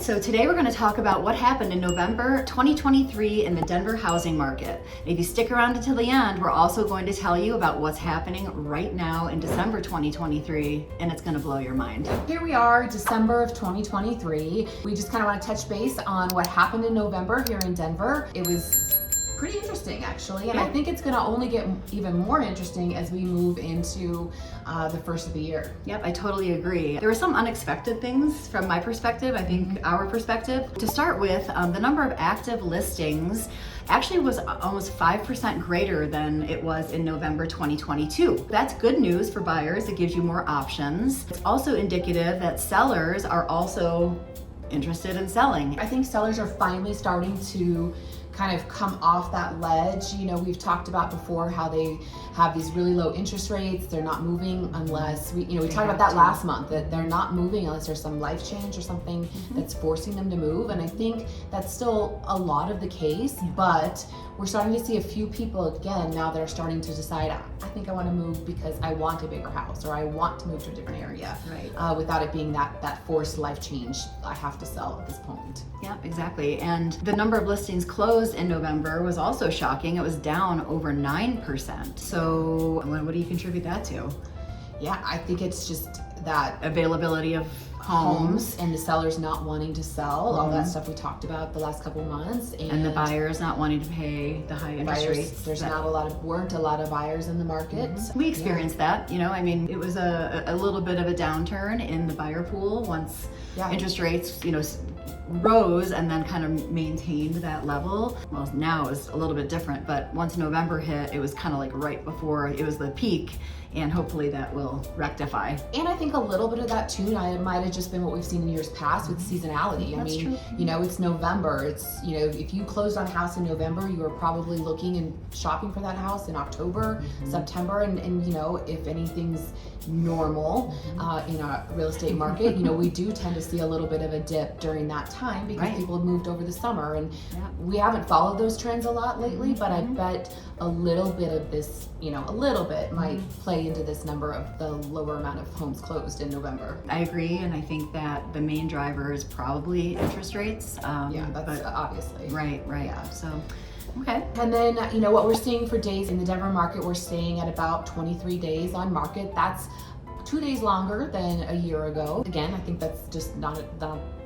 right, so today we're going to talk about what happened in November 2023 in the Denver housing market. If you stick around until the end, we're also going to tell you about what's happening right now in December 2023, and it's going to blow your mind. Here we are, December of 2023. We just kind of want to touch base on what happened in November here in Denver. It was pretty interesting, actually, and I think it's going to only get even more interesting as we move into the first of the year. Yep, I totally agree. There were some unexpected things from my perspective, I think our perspective. To start with, the number of active listings actually was almost 5% greater than it was in November 2022. That's good news for buyers. It gives you more options. It's also indicative that sellers are also interested in selling. I think sellers are finally starting to kind of come off that ledge. You know, we've talked about before how they have these really low interest rates. They're not moving unless we talked about that last month, that they're not moving unless there's some life change or something that's forcing them to move. And I think that's still a lot of the case, but we're starting to see a few people again now that are starting to decide, I think I want to move because I want a bigger house, or I want to move to a different area, without it being that forced life change. I have to sell at this point. Yeah, exactly. And the number of listings closed in November was also shocking. It was down over 9%. So what do you contribute that to? Yeah, I think it's just that availability of homes and the sellers not wanting to sell, all that stuff we talked about the last couple of months, and the buyers not wanting to pay the high interest rates. There's weren't a lot of buyers in the market. We experienced that, I mean, it was a little bit of a downturn in the buyer pool once interest rates, rose and then kind of maintained that level. Well, now it's a little bit different, but once November hit, it was kind of like right before it was the peak, and hopefully that will rectify. And I think a little bit of that too might have just been what we've seen in years past with seasonality. That's true. It's November. It's, if you closed on a house in November, you were probably looking and shopping for that house in October, September, and if anything's normal in a real estate market, we do tend to see a little bit of a dip during that time because people have moved over the summer, and we haven't followed those trends a lot lately, but I bet a little bit of this, a little bit might play into this number of the lower amount of homes closed in November. I agree, and I think that the main driver is probably interest rates. That's obviously. Right. Yeah. So, okay. And then, what we're seeing for days in the Denver market, we're staying at about 23 days on market. That's 2 days longer than a year ago. Again, I think that's just not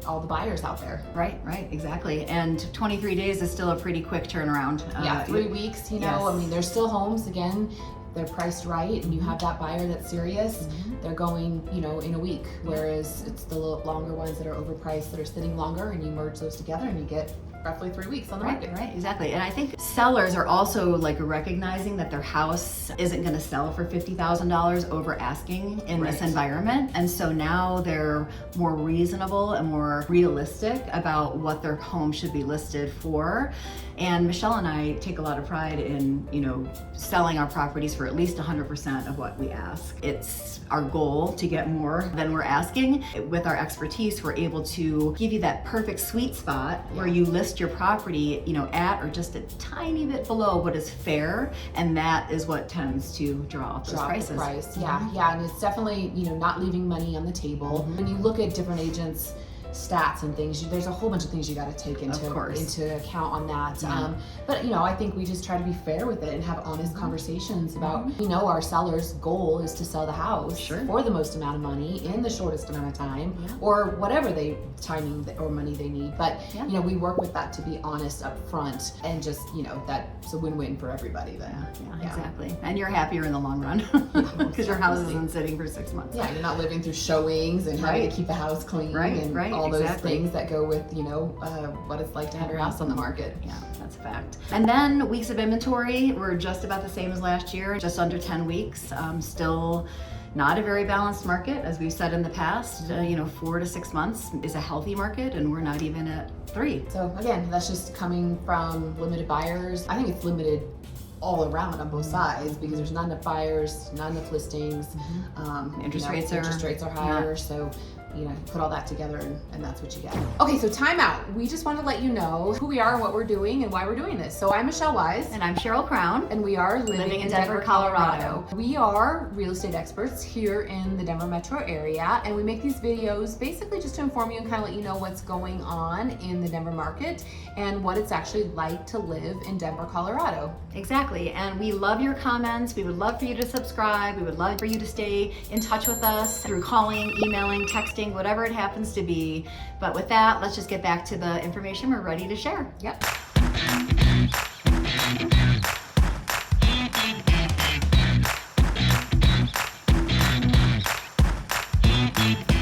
all the buyers out there. Right, exactly. And 23 days is still a pretty quick turnaround. 3 weeks, Yes. I mean, there's still homes, again, they're priced right, and you have that buyer that's serious, they're going, in a week, whereas it's the longer ones that are overpriced that are sitting longer, and you merge those together and you get roughly 3 weeks on the market. Right, exactly. And I think sellers are also recognizing that their house isn't going to sell for $50,000 over asking in this environment. And so now they're more reasonable and more realistic about what their home should be listed for. And Michelle and I take a lot of pride in, selling our properties for at least 100% of what we ask. It's our goal to get more than we're asking. With our expertise, we're able to give you that perfect sweet spot where you list your property, at or just a tiny bit below what is fair, and that is what tends to draw up those prices. The price. And it's definitely, not leaving money on the table. When you look at different agents' stats and things, there's a whole bunch of things you got to take into account on that. But I think we just try to be fair with it and have honest conversations about, our seller's goal is to sell the house for the most amount of money in the shortest amount of time, or whatever timing or money they need. But we work with that to be honest up front, and just that's a win-win for everybody then. Exactly. And you're happier in the long run because your house isn't sitting for 6 months. You're not living through showings and having to keep the house clean and all those things that go with what it's like to have your house on the market. Yeah, that's a fact. And then weeks of inventory were just about the same as last year, just under 10 weeks. Still not a very balanced market, as we've said in the past. 4 to 6 months is a healthy market, and we're not even at 3. So again, that's just coming from limited buyers. I think it's limited all around on both sides because there's not enough buyers, not enough listings. Interest rates are higher, so you put all that together and that's what you get. Okay, so time out. We just want to let you know who we are and what we're doing and why we're doing this. So I'm Michelle Wise. And I'm Cheryl Crown. And we are living in Denver, Colorado. We are real estate experts here in the Denver metro area, and we make these videos basically just to inform you and kind of let you know what's going on in the Denver market and what it's actually like to live in Denver, Colorado. Exactly, and we love your comments. We would love for you to subscribe. We would love for you to stay in touch with us through calling, emailing, texting, whatever it happens to be. But with that, let's just get back to the information we're ready to share. Yep.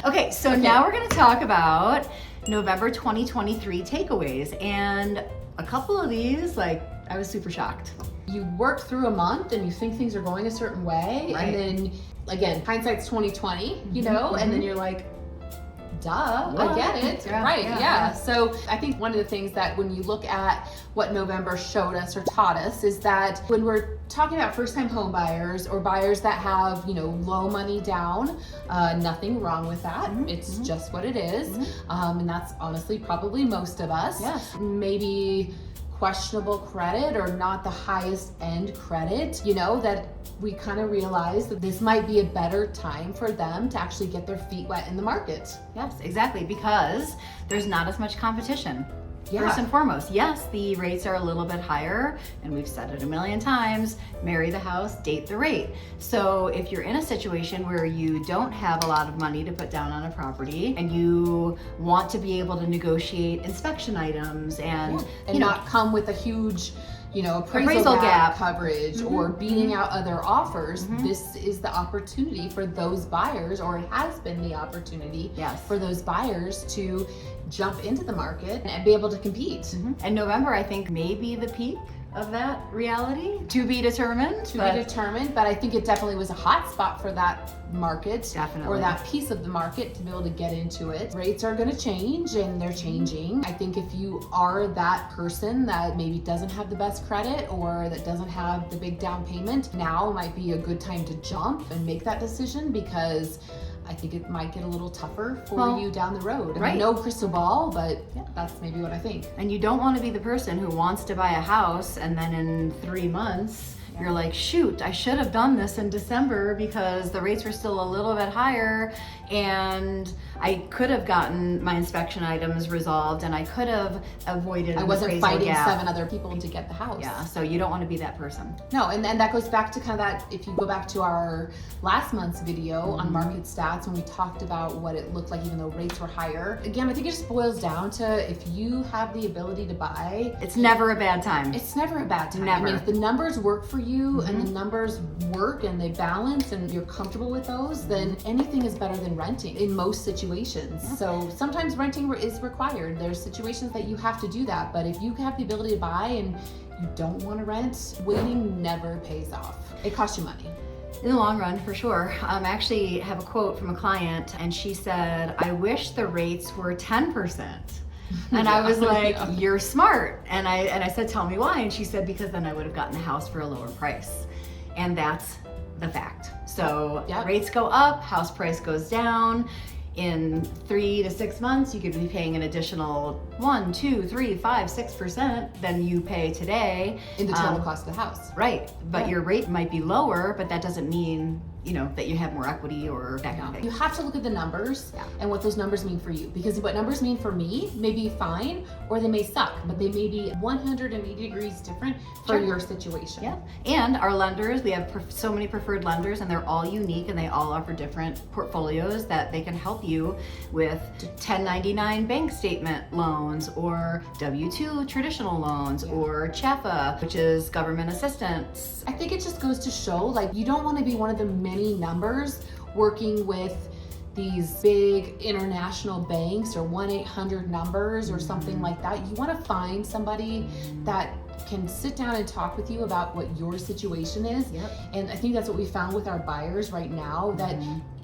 Okay, so now we're going to talk about November 2023 takeaways, and a couple of these, like, I was super shocked. You work through a month and you think things are going a certain way, Right. and then again, hindsight's 2020, you know, and then you're like, duh, I get it. Yeah, Right, yeah, yeah. yeah. So I think one of the things that when you look at what November showed us or taught us is that when we're talking about first-time home buyers or buyers that have, low money down, nothing wrong with that. It's just what it is. And that's honestly probably most of us. Yes. Maybe questionable credit or not the highest end credit, that we kind of realized that this might be a better time for them to actually get their feet wet in the market. Yes, exactly, because there's not as much competition. Yeah. First and foremost, yes, the rates are a little bit higher, and we've said it a million times, marry the house, date the rate. So if you're in a situation where you don't have a lot of money to put down on a property and you want to be able to negotiate inspection items and not come with a huge appraisal gap coverage or beating out other offers, this is the opportunity for those buyers, or it has been the opportunity for those buyers to jump into the market and be able to compete. And November, I think, may be the peak of that reality, to be determined. But I think it definitely was a hot spot for that market, Definitely. or that piece of the market to be able to get into it. Rates are going to change, and they're changing. I think if you are that person that maybe doesn't have the best credit or that doesn't have the big down payment, now might be a good time to jump and make that decision, because I think it might get a little tougher for you down the road. I mean, no crystal ball, but that's maybe what I think. And you don't want to be the person who wants to buy a house and then in 3 months you're like, shoot, I should have done this in December because the rates were still a little bit higher and I could have gotten my inspection items resolved and I could have avoided I wasn't appraisal fighting gap. 7 other people to get the house. Yeah, so you don't want to be that person. No, and that goes back to kind of that, if you go back to our last month's video on market stats, when we talked about what it looked like even though rates were higher. Again, I think it just boils down to, if you have the ability to buy, It's never a bad time. it's never a bad time. Never. I mean, if the numbers work for you and the numbers work and they balance and you're comfortable with those, then anything is better than renting in most situations. So sometimes renting is required. There's situations that you have to do that, but if you have the ability to buy and you don't want to rent, waiting never pays off. It costs you money. In the long run, for sure. I actually have a quote from a client and she said, I wish the rates were 10%. And I was like, you're smart. And I said, tell me why. And she said, because then I would have gotten the house for a lower price. And that's the fact. So rates go up, house price goes down. In 3 to 6 months, you could be paying an additional 1, 2, 3, 5, 6% than you pay today. In the total cost of the house. Right, but your rate might be lower, but that doesn't mean that you have more equity or that kind of thing. You have to look at the numbers and what those numbers mean for you, because what numbers mean for me may be fine or they may suck, but they may be 180 degrees different for your situation. Yeah, and our lenders, we have so many preferred lenders and they're all unique and they all offer different portfolios that they can help you with 1099 bank statement loans or W-2 traditional loans or CHFA, which is government assistance. I think it just goes to show, like, you don't want to be one of the many numbers working with these big international banks or 1-800 numbers or something like that. You want to find somebody that can sit down and talk with you about what your situation is. And I think that's what we found with our buyers right now, that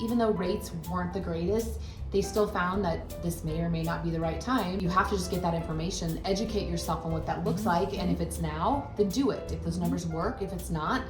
even though rates weren't the greatest, they still found that this may or may not be the right time. You have to just get that information, educate yourself on what that looks like, and if it's now, then do it. If those numbers work, if it's not,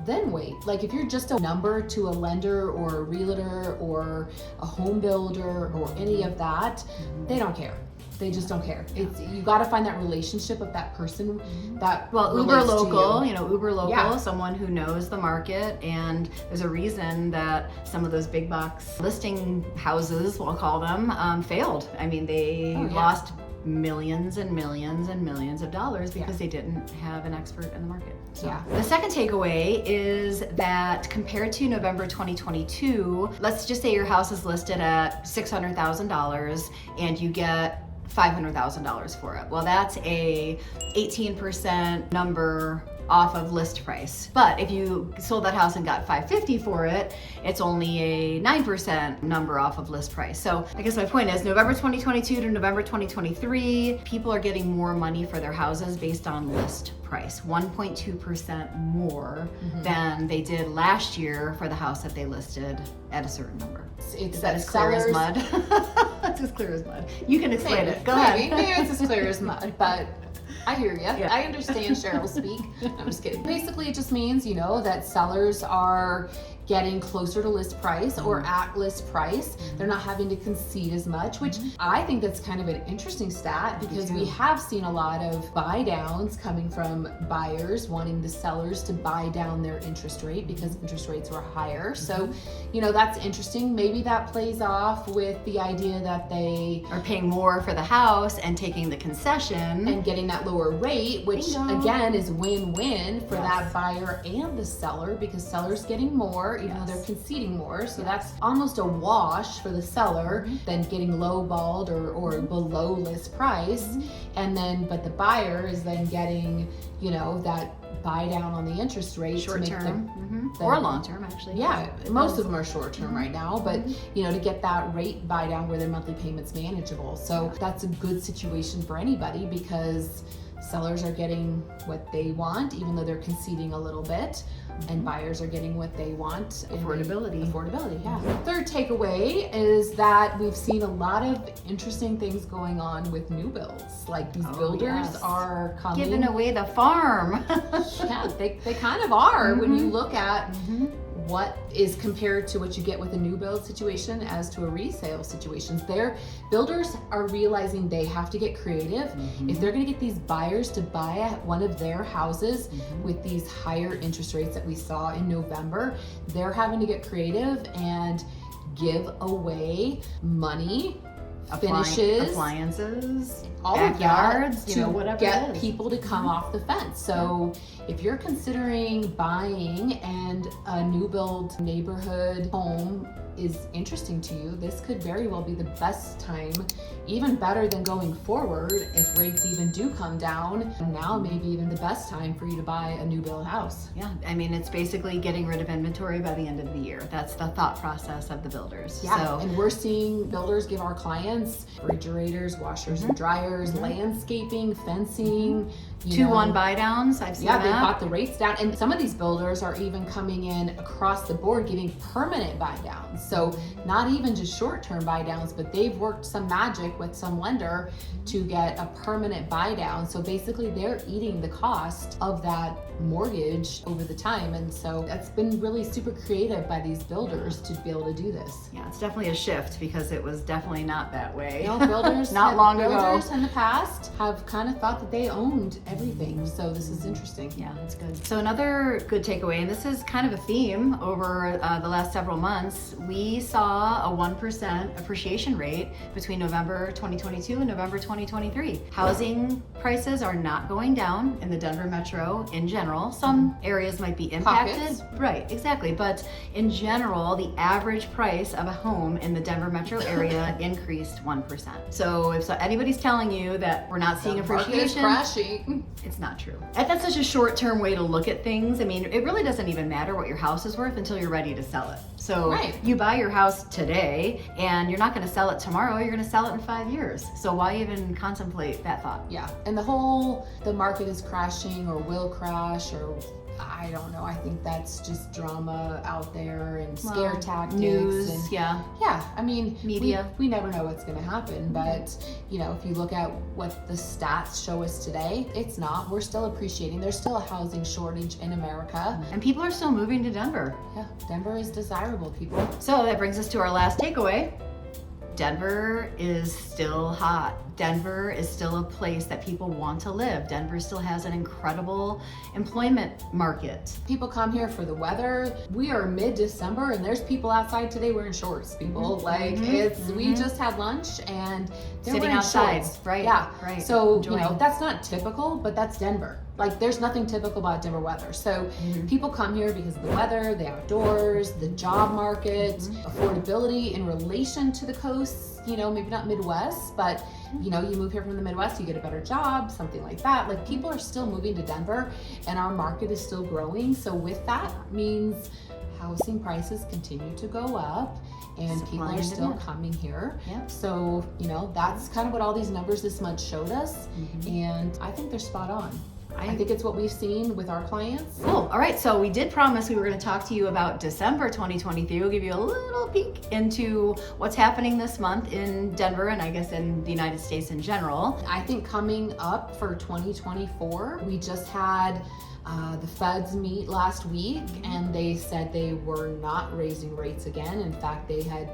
then wait. Like if you're just a number to a lender or a realtor or a home builder or any of that, they don't care. They just don't care. It's, you got to find that relationship of that person that Uber local, you. Uber local, Yeah. someone who knows the market, and there's a reason that some of those big box listing houses, we'll call them, failed. I mean, they lost millions and millions and millions of dollars because they didn't have an expert in the market. So the second takeaway is that compared to November 2022, let's just say your house is listed at $600,000 and you get $500,000 for it. Well, that's a 18% number off of list price. But if you sold that house and got $550,000 for it, it's only a 9% number off of list price. So I guess my point is November 2022 to November 2023, people are getting more money for their houses based on list price, 1.2% more than they did last year for the house that they listed at a certain number. It's that as clear as mud? It's as clear as mud. You can explain it. Go maybe. ahead. Maybe it's as clear as mud, but I hear you. Yeah. I understand Cheryl speak. I'm just kidding. Basically, it just means, that sellers are getting closer to list price or at list price. They're not having to concede as much, which I think that's kind of an interesting stat because we have seen a lot of buy downs coming from buyers wanting the sellers to buy down their interest rate because interest rates were higher. So, that's interesting. Maybe that plays off with the idea that they are paying more for the house and taking the concession and getting that lower rate, which again is win-win for that buyer and the seller because seller's getting more even though they're conceding more. So that's almost a wash for the seller than getting lowballed or below list price. And then, but the buyer is then getting, that buy down on the interest rate. Short term or long term, actually. Yeah, most of them are short term right now, but to get that rate buy down where their monthly payment's manageable. So that's a good situation for anybody because sellers are getting what they want, even though they're conceding a little bit, and buyers are getting what they want. Affordability, yeah. Third takeaway is that we've seen a lot of interesting things going on with new builds. Like these builders are coming. Giving away the farm. Yeah, they kind of are when you look at what is compared to what you get with a new build situation as to a resale situation. Their builders are realizing they have to get creative. If they're gonna get these buyers to buy one of their houses with these higher interest rates that we saw in November, they're having to get creative and give away money, finishes, appliances, all backyards, of that to whatever get it is. people to come off the fence. So if you're considering buying and a new build neighborhood home is interesting to you, this could very well be the best time, even better than going forward if rates even do come down. Now maybe even the best time for you to buy a new build house. Yeah, I mean, it's basically getting rid of inventory by the end of the year. That's the thought process of the builders. Yeah, So, and we're seeing builders give our clients refrigerators, washers and dryers, landscaping, fencing, 2-1 buy downs, I've seen yeah, that. they brought the rates down, and some of these builders are even coming in across the board giving permanent buy downs. So not even just short-term buy downs, but they've worked some magic with some lender to get a permanent buy down. So basically they're eating the cost of that mortgage over the time. And so that's been really super creative by these builders to be able to do this. Yeah, it's definitely a shift because it was definitely not that way. Builders not long ago. Builders in the past have kind of thought that they owned everything. So this is interesting. Yeah, that's good. So another good takeaway, and this is kind of a theme over the last several months, we saw a 1% appreciation rate between November 2022 and November 2023. Housing prices are not going down in the Denver metro in general. Some areas might be impacted. Pockets. Right, exactly. But in general, the average price of a home in the Denver metro area increased 1%. So if anybody's telling you that we're not seeing The market is appreciation, crashing. it's not true. That's such a short-term way to look at things. I mean, it really doesn't even matter what your house is worth until you're ready to sell it. So you buy your house today and you're not going to sell it tomorrow, you're going to sell it in 5 years. So why even contemplate that thought? Yeah, and the market is crashing or will crash or I don't know. I think that's just drama out there and scare tactics. News, and, yeah. Yeah, I mean, Media. We never know what's going to happen. But, if you look at what the stats show us today, it's not. We're still appreciating. There's still a housing shortage in America. And people are still moving to Denver. Yeah, Denver is desirable, people. So that brings us to our last takeaway. Denver is still hot. Denver is still a place that people want to live. Denver still has an incredible employment market. People come here for the weather. We are mid-December and there's people outside today wearing shorts, people. We just had lunch and they're Sitting wearing outside, shorts. right? Yeah. Right. So, Enjoying. that's not typical, but that's Denver. Like, there's nothing typical about Denver weather. So people come here because of the weather, the outdoors, the job market, affordability in relation to the coasts, maybe not Midwest, but you move here from the Midwest, you get a better job, something like that. Like, people are still moving to Denver and our market is still growing. So with that means housing prices continue to go up and people are still coming here. Yeah. So, that's kind of what all these numbers this month showed us. And I think they're spot on. I think it's what we've seen with our clients. Cool. All right. So we did promise we were going to talk to you about December 2023. We'll give you a little peek into what's happening this month in Denver and I guess in the United States in general. I think coming up for 2024, we just had the feds meet last week and they said they were not raising rates again. In fact, they had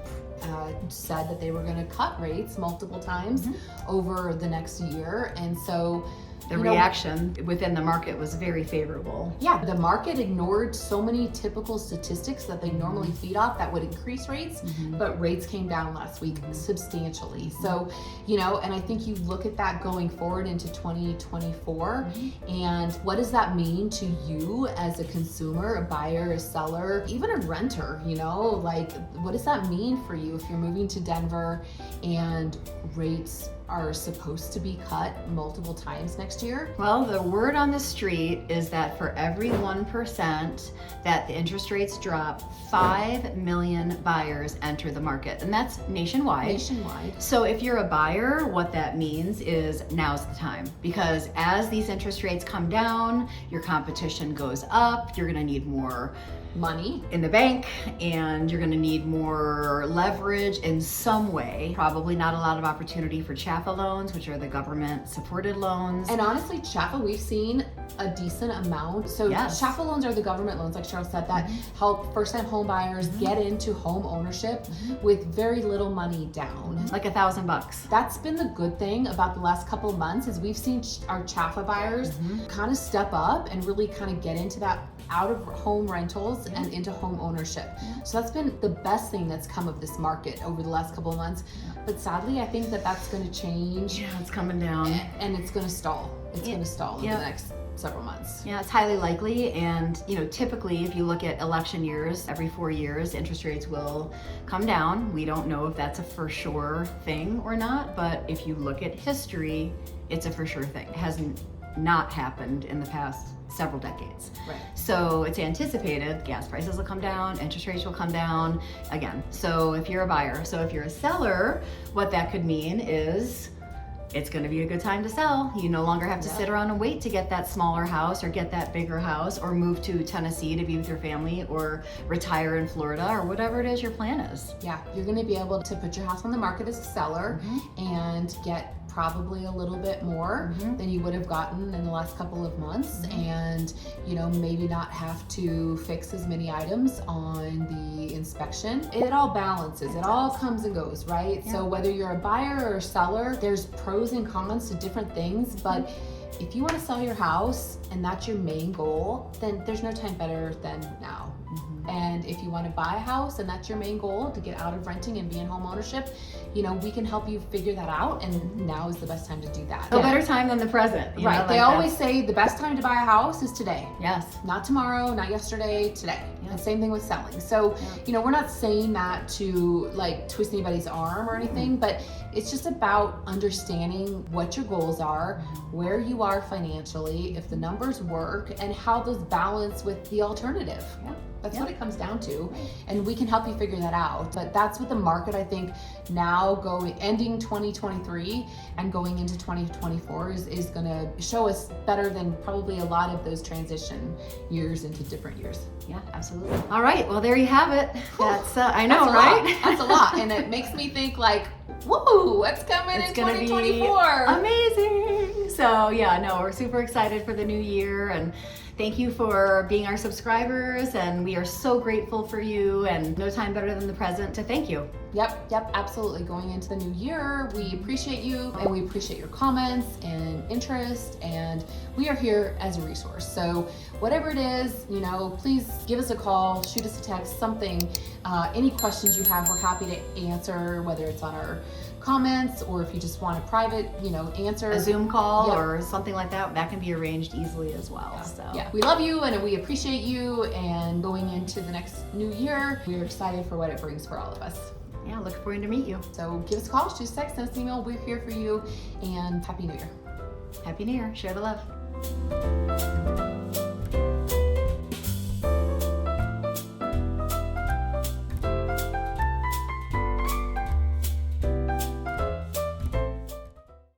said that they were going to cut rates multiple times over the next year. And so the reaction within the market was very favorable. Yeah, the market ignored so many typical statistics that they normally feed off that would increase rates, but rates came down last week substantially. So, and I think you look at that going forward into 2024, and what does that mean to you as a consumer, a buyer, a seller, even a renter, like what does that mean for you if you're moving to Denver and rates are supposed to be cut multiple times next year? Well, the word on the street is that for every 1% that the interest rates drop, 5 million buyers enter the market, and that's nationwide. Nationwide. So if you're a buyer, what that means is now's the time, because as these interest rates come down, your competition goes up, you're gonna need more money in the bank and you're going to need more leverage in some way. Probably not a lot of opportunity for CHFA loans, which are the government supported loans. And honestly, CHFA, we've seen a decent amount. So CHFA loans are the government loans, like Cheryl said, that help first-time home buyers get into home ownership with very little money down. Like $1,000. That's been the good thing about the last couple of months is we've seen our CHFA buyers kind of step up and really kind of get into that out of home rentals and into home ownership. So that's been the best thing that's come of this market over the last couple of months. But sadly, I think that that's going to change. Yeah, it's coming down. And it's going to stall. It's going to stall in the next several months. Yeah, it's highly likely. And, typically if you look at election years, every 4 years, interest rates will come down. We don't know if that's a for sure thing or not, but if you look at history, it's a for sure thing. It hasn't not happened in the past several decades. Right. So it's anticipated gas prices will come down, interest rates will come down again. So if you're a buyer, so if you're a seller, what that could mean is it's going to be a good time to sell. You no longer have to sit around and wait to get that smaller house or get that bigger house or move to Tennessee to be with your family or retire in Florida or whatever it is your plan is. Yeah, you're going to be able to put your house on the market as a seller and get probably a little bit more than you would have gotten in the last couple of months and maybe not have to fix as many items on the inspection. It all balances, it all comes and goes, right? So whether you're a buyer or a seller, there's pros and cons to different things, but if you want to sell your house and that's your main goal, then there's no time better than now. And if you want to buy a house and that's your main goal, to get out of renting and be in home ownership, we can help you figure that out, and now is the best time to do that. No better time than the present. Right. They always say the best time to buy a house is today. Yes. Not tomorrow, not yesterday, today. And same thing with selling. So, we're not saying that to like twist anybody's arm or anything, but it's just about understanding what your goals are, where you are financially, if the numbers work, and how those balance with the alternative. That's what it comes down to. And we can help you figure that out. But that's what the market, I think, now now ending 2023 and going into 2024 is going to show us better than probably a lot of those transition years into different years. Yeah, absolutely. All right, well, there you have it. That's I know, That's right? That's a lot, and it makes me think like, whoa, what's coming in 2024? Amazing. So yeah, no, we're super excited for the new year, and thank you for being our subscribers, and we are so grateful for you, and no time better than the present to thank you. Yep, absolutely. Going into the new year, we appreciate you, and we appreciate your comments and interest, and we are here as a resource. So whatever it is, please give us a call, shoot us a text, something. Any questions you have, we're happy to answer, whether it's on our comments or if you just want a private, answer. A Zoom call Yep. or something like that can be arranged easily as well. So yeah, we love you and we appreciate you, and going into the next new year, we're excited for what it brings for all of us. yeah, looking forward to meet you. So give us a call, shoot us a text, send us an email. We're here for you, and Happy New Year. Happy New Year. Share the love.